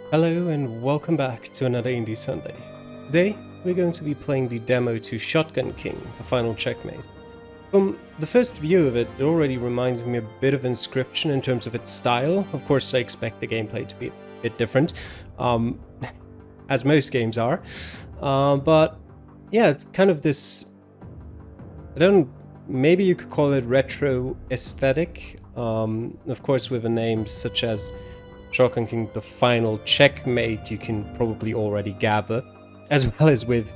Hello and welcome back to another Indie Sunday. Today we're going to be playing the demo to Shotgun King, the final Checkmate. From the first view of it, it already reminds me a bit of Inscription in terms of its style. Of course, I expect the gameplay to be a bit different, as most games are. But yeah, it's kind of this, maybe you could call it retro aesthetic. Of course, with a name such as Shotgun King, the final Checkmate, you can probably already gather, as well as with,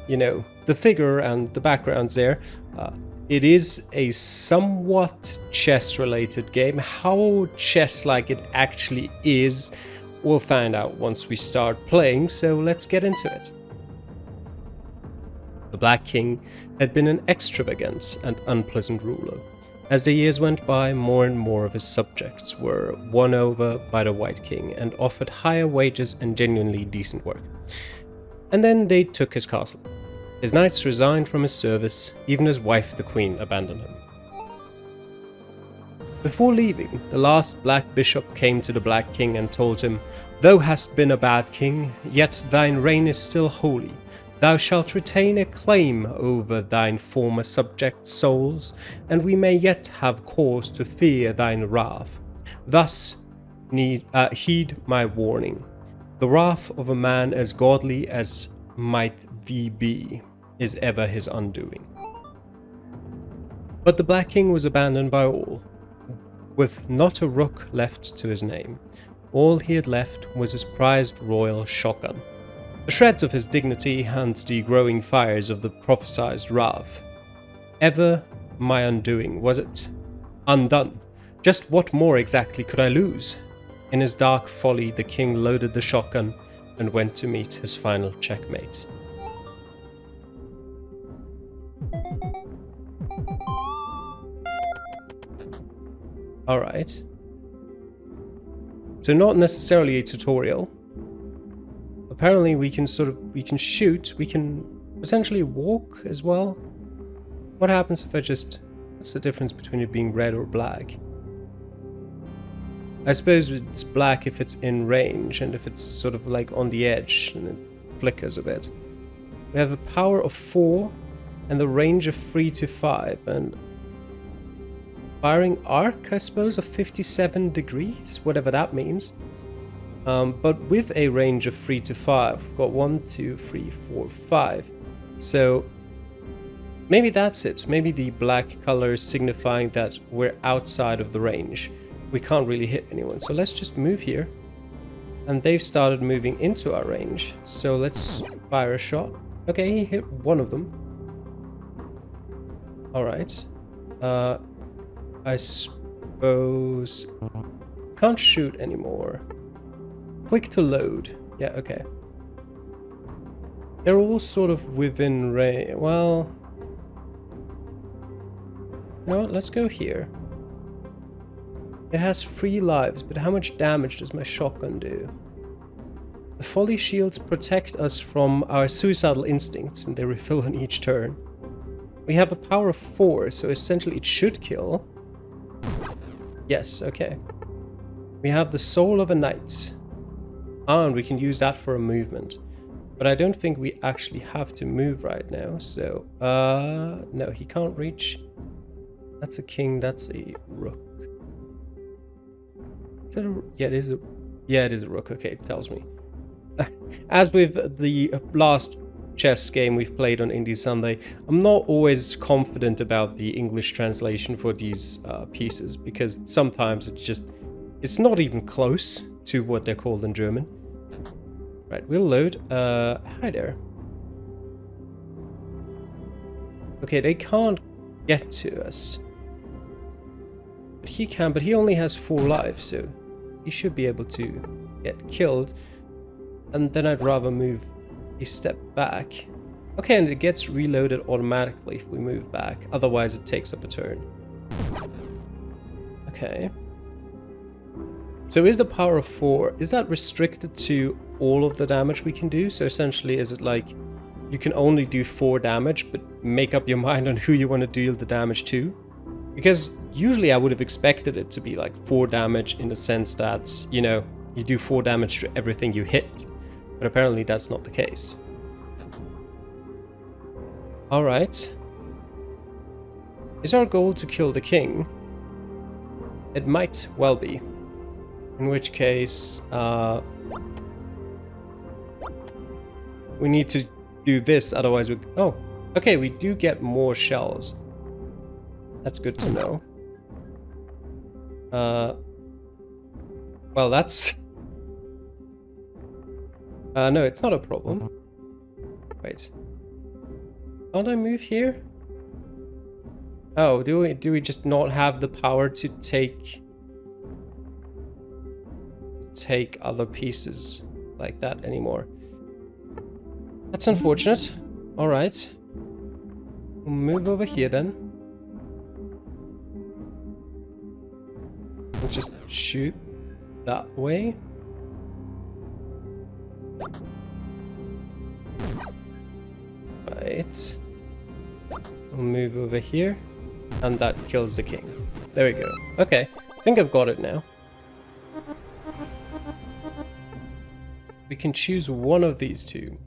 the figure and the backgrounds there. It is a somewhat chess-related game. How chess-like it actually is, we'll find out once we start playing, so let's get into it. The Black King had been an extravagant and unpleasant ruler. As the years went by, more and more of his subjects were won over by the White King and offered higher wages and genuinely decent work. And then they took his castle. His knights resigned from his service, even his wife the Queen abandoned him. Before leaving, the last Black Bishop came to the Black King and told him, "Thou hast been a bad king, yet thine reign is still holy. Thou shalt retain a claim over thine former subjects' souls, and we may yet have cause to fear thine wrath. Thus heed my warning. The wrath of a man as godly as might thee be is ever his undoing." But the Black King was abandoned by all, with not a rook left to his name. All he had left was his prized royal shotgun, the shreds of his dignity and the growing fires of the prophesied wrath. Ever my undoing, was it? Undone. Just what more exactly could I lose? In his dark folly, the king loaded the shotgun and went to meet his final checkmate. Alright. So not necessarily a tutorial. Apparently we can shoot, we can essentially walk as well. What happens if what's the difference between it being red or black? I suppose it's black if it's in range, and if it's sort of like on the edge and it flickers a bit. We have a power of 4 and the range of 3 to 5, and firing arc, I suppose, of 57 degrees, whatever that means. But with a range of 3 to 5, we've got 1, 2, 3, 4, 5. So maybe that's it. Maybe the black color is signifying that we're outside of the range. We can't really hit anyone. So let's just move here. And they've started moving into our range. So let's fire a shot. Okay, he hit one of them. Alright. I suppose... Can't shoot anymore. Click to load. Yeah, okay. They're all sort of within range. Well... You know what? Let's go here. It has 3 lives, but how much damage does my shotgun do? The folly shields protect us from our suicidal instincts, and they refill on each turn. We have a power of 4, so essentially it should kill. Yes, okay. We have the soul of a knight. And we can use that for a movement. But I don't think we actually have to move right now, so... no, he can't reach. That's a king, that's a rook. Is that a... Yeah, it is a rook, okay, it tells me. As with the last chess game we've played on Indie Sunday, I'm not always confident about the English translation for these pieces, because sometimes it's not even close to what they're called in German. Right, we'll load. Hi there. Okay, they can't get to us. But he can, but he only has 4 lives, so he should be able to get killed. And then I'd rather move a step back. Okay, and it gets reloaded automatically if we move back. Otherwise, it takes up a turn. Okay. So is the power of 4, is that restricted to all of the damage we can do? So essentially, is it like you can only do 4 damage, but make up your mind on who you want to deal the damage to? Because usually I would have expected it to be like 4 damage in the sense that, you know, you do 4 damage to everything you hit. But apparently that's not the case. Alright. Is our goal to kill the king? It might well be. In which case, we need to do this, otherwise we... Oh, okay, we do get more shells. That's good to know. Well, that's... no, it's not a problem. Wait. Can't I move here? Oh, do we just not have the power to take other pieces like that anymore? That's unfortunate. All right. We'll move over here then. We'll just shoot that way. Right. We'll move over here. And that kills the king. There we go. Okay. I think I've got it now. We can choose one of these two.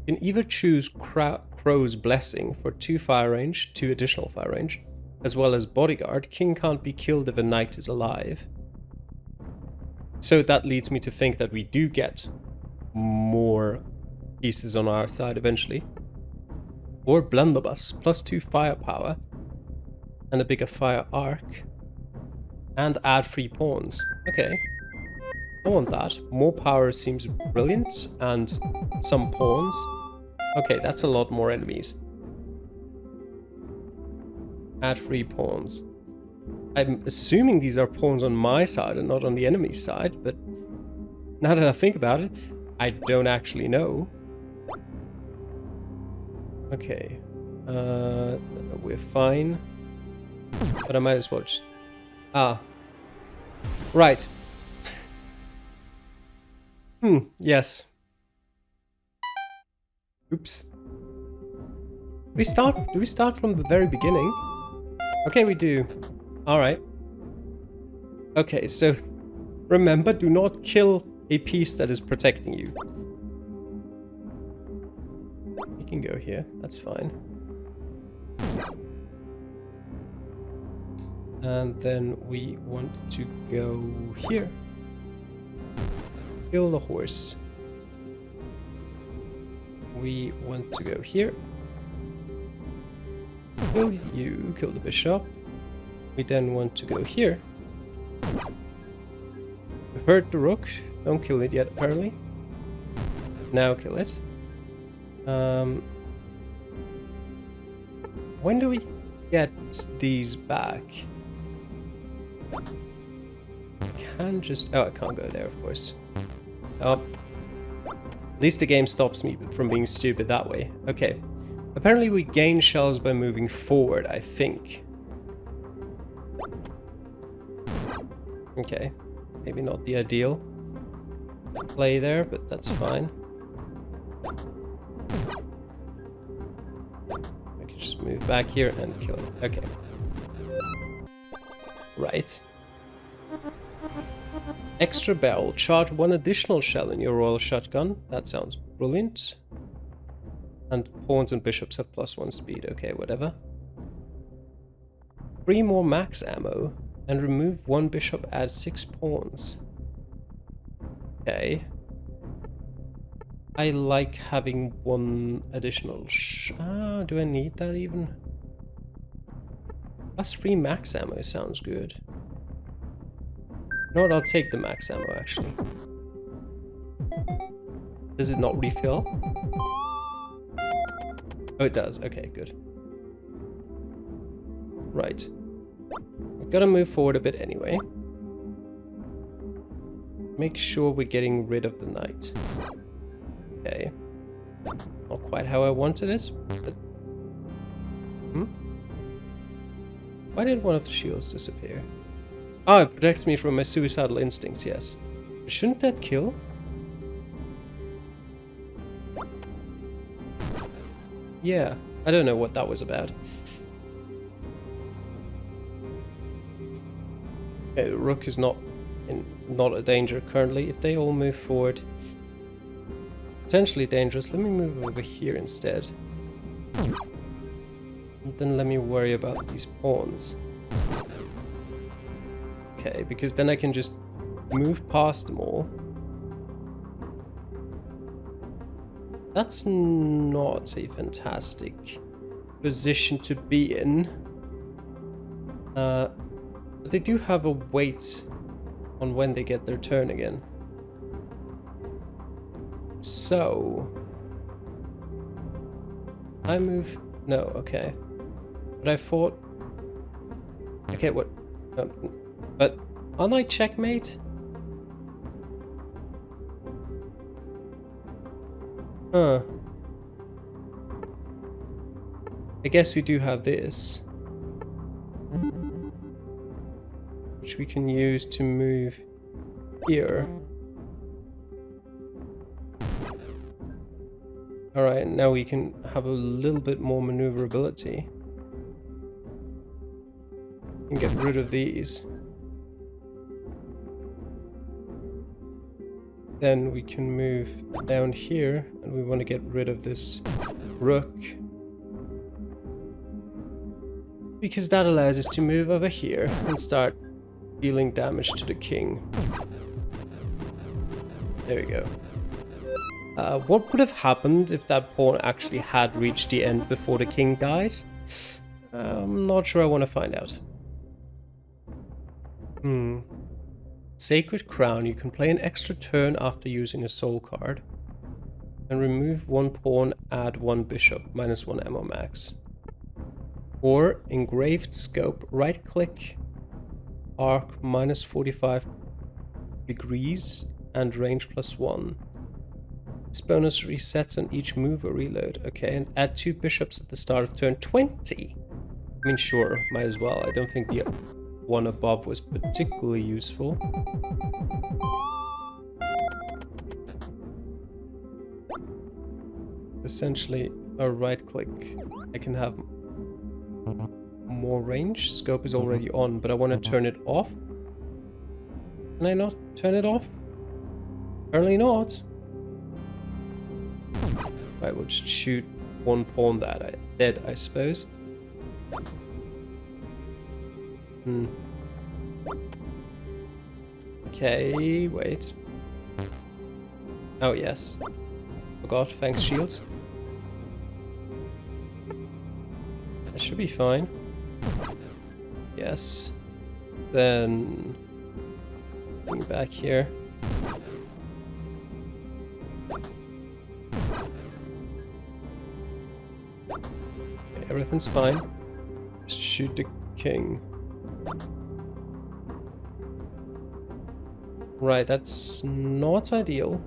You can either choose Crow's Blessing for 2 fire range, 2 additional fire range, as well as Bodyguard. King can't be killed if a knight is alive. So that leads me to think that we do get more pieces on our side eventually. Or Blunderbuss, +2 firepower, and a bigger fire arc. And add 3 pawns. Okay. I want that. More power seems brilliant, and some pawns. Okay, that's a lot more enemies. Add 3 pawns. I'm assuming these are pawns on my side and not on the enemy's side, but now that I think about it, I don't actually know. Okay. We're fine. But I might as well just... Ah. Right. Yes. Oops. Do we start from the very beginning? Okay, we do. Alright. Okay, so remember, do not kill a piece that is protecting you. You can go here, that's fine. And then we want to go here. Kill the horse. We want to go here. Kill you, kill the bishop. We then want to go here. Hurt the rook. Don't kill it yet, apparently. Now kill it. When do we get these back? I can just... Oh, I can't go there, of course. Oh. At least the game stops me from being stupid that way. Okay. Apparently we gain shells by moving forward, I think. Okay. Maybe not the ideal play there, but that's fine. I can just move back here and kill it. Okay. Right. Extra barrel. Charge 1 additional shell in your royal shotgun. That sounds brilliant. And pawns and bishops have +1 speed. Okay, whatever. 3 more max ammo. And remove 1 bishop, add 6 pawns. Okay. I like having 1 additional do I need that even? +3 max ammo sounds good. You know what, I'll take the max ammo actually. Does it not refill? Oh, it does. Okay, good. Right. We've got to move forward a bit anyway. Make sure we're getting rid of the knight. Okay. Not quite how I wanted it, but... Why did one of the shields disappear? Oh, it protects me from my suicidal instincts, yes. Shouldn't that kill? Yeah, I don't know what that was about. Okay, the rook is not in not a danger currently. If they all move forward, potentially dangerous. Let me move over here instead. And then let me worry about these pawns. Okay, because then I can just move past them all. That's not a fantastic position to be in. But they do have a wait on when they get their turn again. So I move. No, okay. But I thought. Okay, what? But aren't I checkmate? Huh. I guess we do have this, which we can use to move here. Alright, now we can have a little bit more maneuverability. And get rid of these. Then we can move down here, and we want to get rid of this rook. Because that allows us to move over here and start dealing damage to the king. There we go. What would have happened if that pawn actually had reached the end before the king died? I'm not sure I want to find out. Sacred Crown. You can play an extra turn after using a soul card. And remove one pawn, add one bishop, -1 ammo max. Or Engraved Scope, right click, arc -45 degrees and range +1. This bonus resets on each move or reload. Okay, and add 2 bishops at the start of turn 20. I mean, sure, might as well. I don't think the one above was particularly useful. Essentially, a right click, I can have more range. Scope is already on, but I want to turn it off. Can I not turn it off? Apparently not. Right, we'll just shoot one pawn that dead, I suppose. Okay, wait. Oh, yes. Forgot, thanks, shields. That should be fine. Yes. Then bring back here. Okay, everything's fine. Just shoot the king. Right, that's not ideal.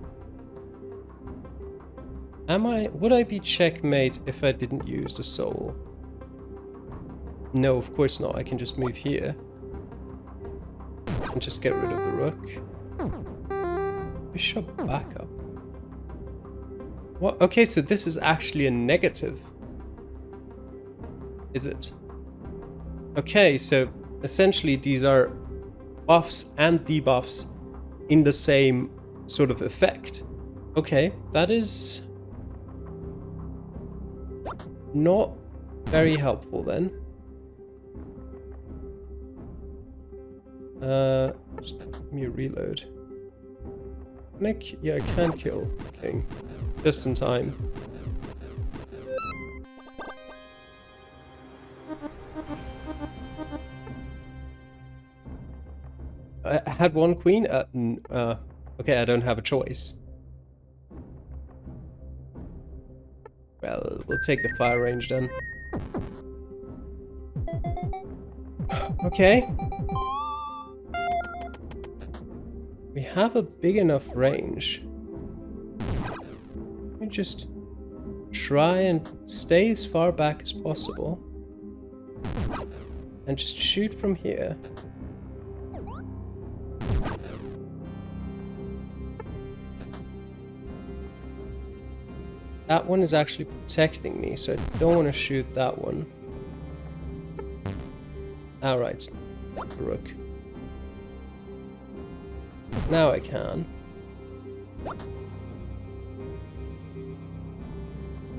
Would I be checkmate if I didn't use the soul? No, of course not. I can just move here. And just get rid of the rook. Bishop backup. What? Okay, so this is actually a negative. Is it? Okay, so essentially these are buffs and debuffs in the same sort of effect. Okay, that is not very helpful then. Just give me a reload. Yeah, I can kill king. Just in time. I had one queen? Okay, I don't have a choice. Well, we'll take the fire range then. Okay. We have a big enough range. Let me just try and stay as far back as possible. And just shoot from here. That one is actually protecting me, so I don't want to shoot that one. Alright, rook. Now I can.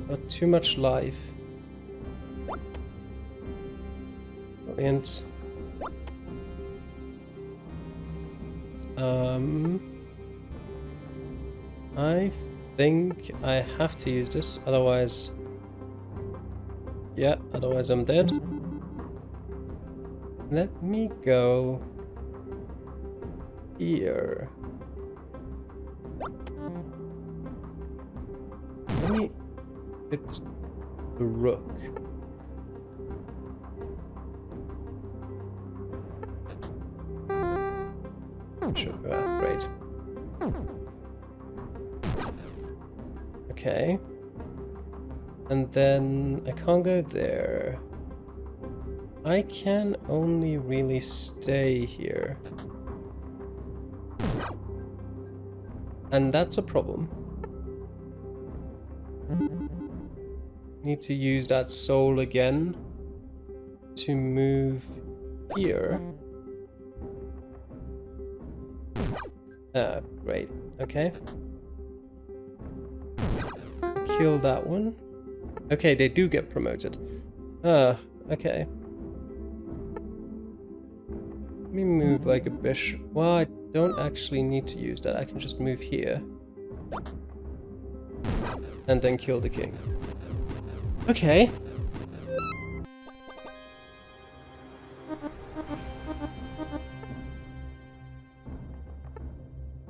Not too much life. Brilliant. I think I have to use this, otherwise... Yeah, otherwise I'm dead. Let me go here. Let me hit the rook. Sure, great. Okay. And then I can't go there. I can only really stay here. And that's a problem. Need to use that soul again to move here. Ah, great. Okay. Kill that one. Okay, they do get promoted. Okay. Let me move like a bishop. Well, I don't actually need to use that. I can just move here. And then kill the king. Okay.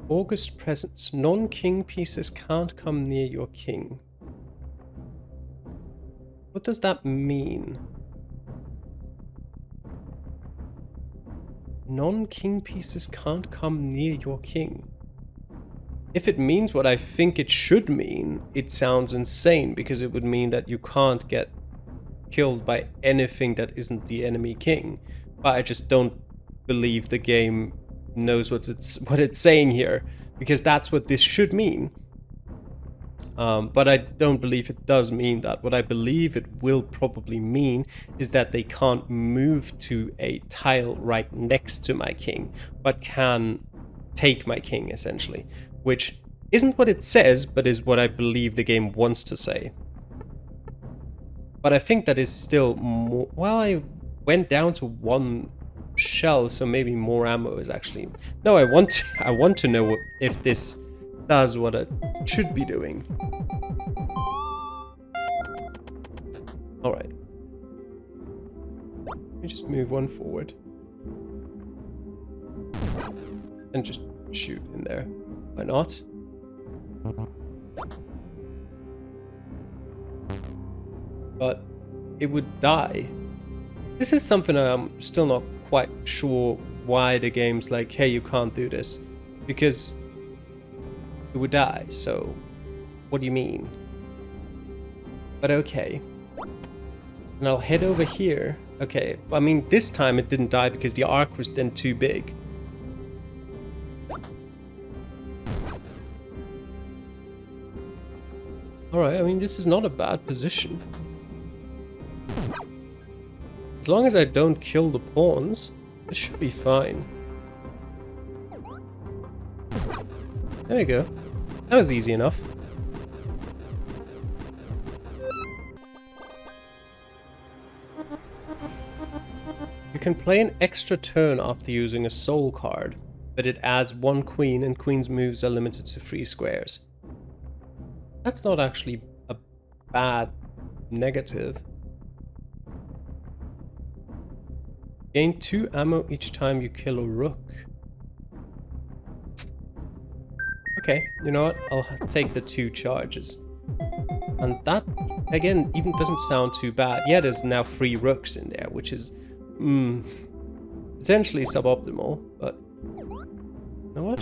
August presents. Non-king pieces can't come near your king. What does that mean? Non-king pieces can't come near your king. If it means what I think it should mean, it sounds insane, because it would mean that you can't get killed by anything that isn't the enemy king. But I just don't believe the game knows what it's saying here, because that's what this should mean. But I don't believe it does mean that. What I believe it will probably mean is that they can't move to a tile right next to my king, but can take my king, essentially. Which isn't what it says, but is what I believe the game wants to say. But I think that is still more... Well, I went down to one shell, so maybe more ammo is actually... No, I want to know if this does what it should be doing. Alright. Let me just move one forward. And just shoot in there. Why not? But it would die. This is something I'm still not quite sure why the game's like, hey, you can't do this. Because it would die, so what do you mean? But okay. And I'll head over here. Okay, I mean, this time it didn't die because the arc was then too big. Alright, I mean, this is not a bad position. As long as I don't kill the pawns, this should be fine. There you go. That was easy enough. You can play an extra turn after using a soul card, but it adds one queen, and queen's moves are limited to 3 squares. That's not actually a bad negative. Gain 2 ammo each time you kill a rook. Okay, you know what? I'll take the 2 charges. And that, again, even doesn't sound too bad. Yeah, there's now 3 rooks in there, which is potentially suboptimal, but you know what?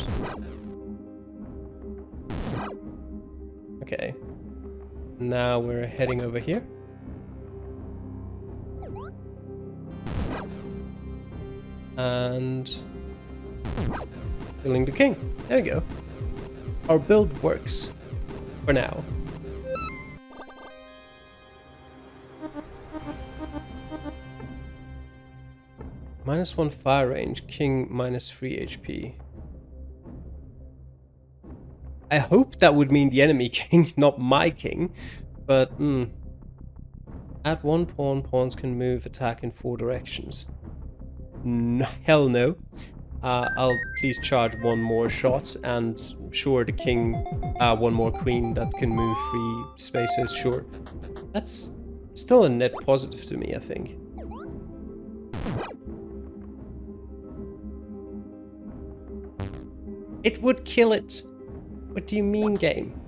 Okay. Now we're heading over here. And killing the king. There we go. Our build works. For now. -1 fire range, king -3 HP. I hope that would mean the enemy king, not my king. But, At 1 pawn, pawns can move, attack in 4 directions. Hell no. I'll please charge 1 more shot, and sure, the king, 1 more queen that can move 3 spaces, sure. That's still a net positive to me, I think. It would kill it. What do you mean, game?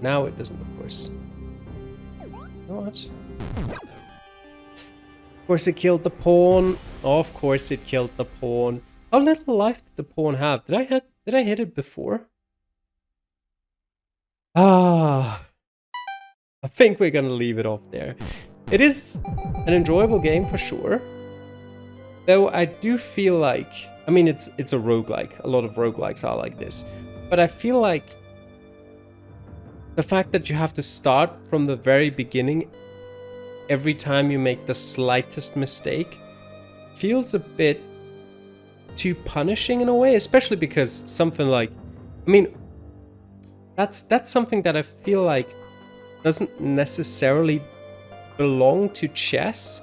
Now it doesn't, of course. What? Of course it killed the pawn. Oh, of course it killed the pawn. How little life did the pawn have? Did I hit it before? Ah. I think we're gonna leave it off there. It is an enjoyable game for sure. Though I do feel like, I mean, it's a roguelike. A lot of roguelikes are like this. But I feel like the fact that you have to start from the very beginning every time you make the slightest mistake feels a bit too punishing in a way, especially because something like, I mean, that's something that I feel like doesn't necessarily belong to chess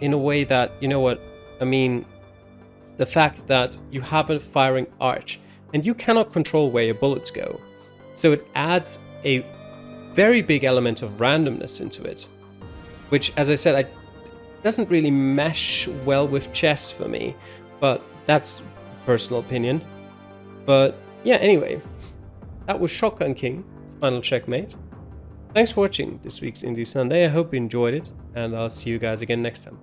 in a way that, you know what, I mean, the fact that you have a firing arch and you cannot control where your bullets go. So it adds a very big element of randomness into it, which, as I said, doesn't really mesh well with chess for me, but that's personal opinion. But yeah, anyway, that was Shotgun King, Final Checkmate. Thanks for watching this week's Indie Sunday. I hope you enjoyed it, and I'll see you guys again next time.